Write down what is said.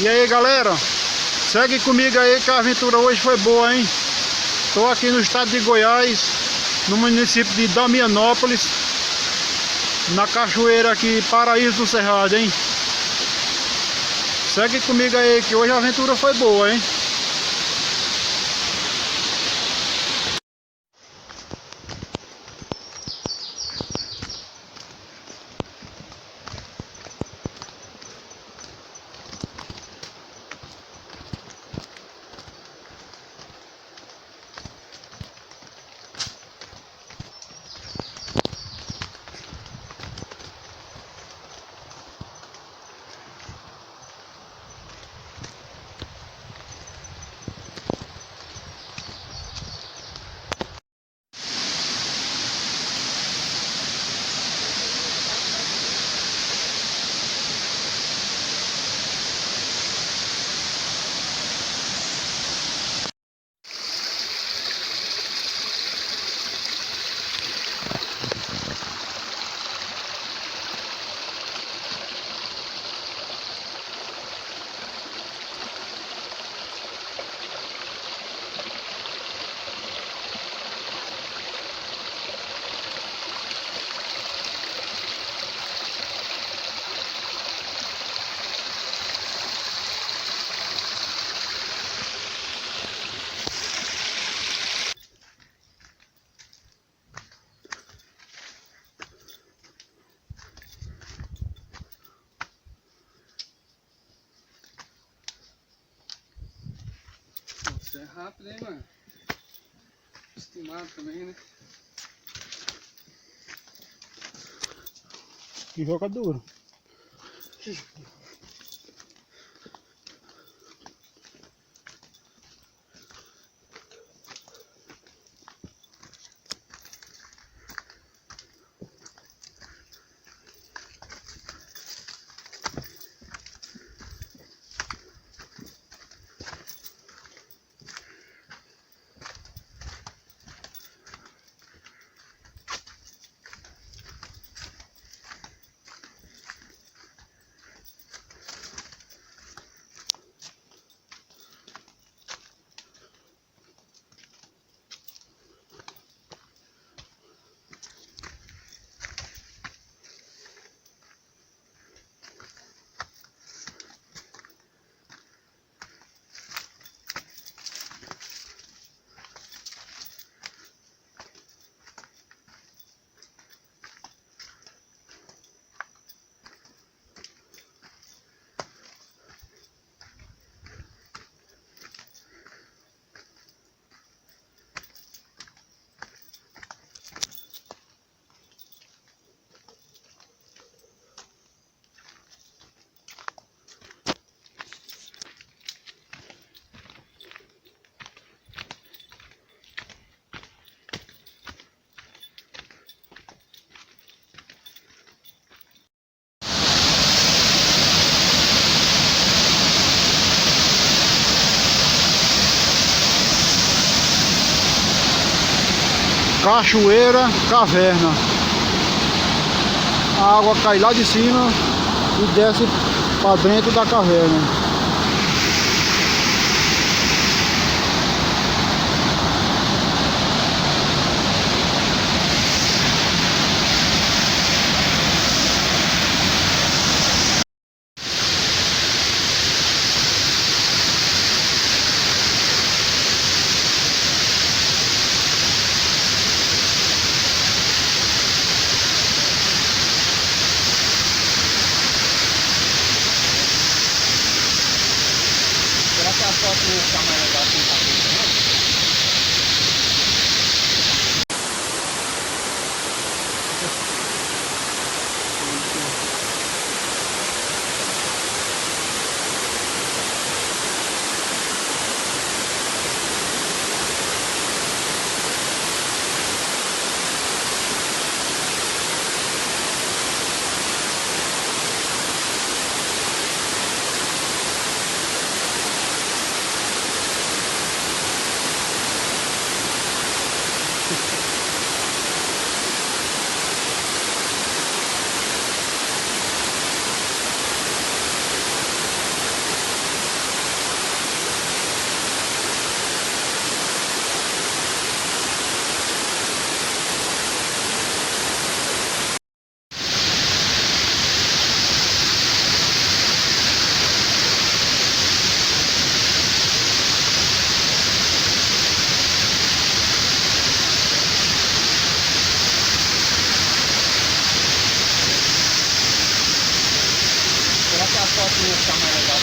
E aí galera, segue comigo aí que a aventura hoje foi boa, hein? Tô aqui no estado de Goiás, no município de Damianópolis, na cachoeira aqui, Paraíso do Cerrado, hein? Segue comigo aí que hoje a aventura foi boa, hein? Você é rápido, hein, mano? Acostumado também, né? Que joga duro. Cachoeira Caverna. A água cai lá de cima e desce para dentro da caverna. ia ficar mais legal.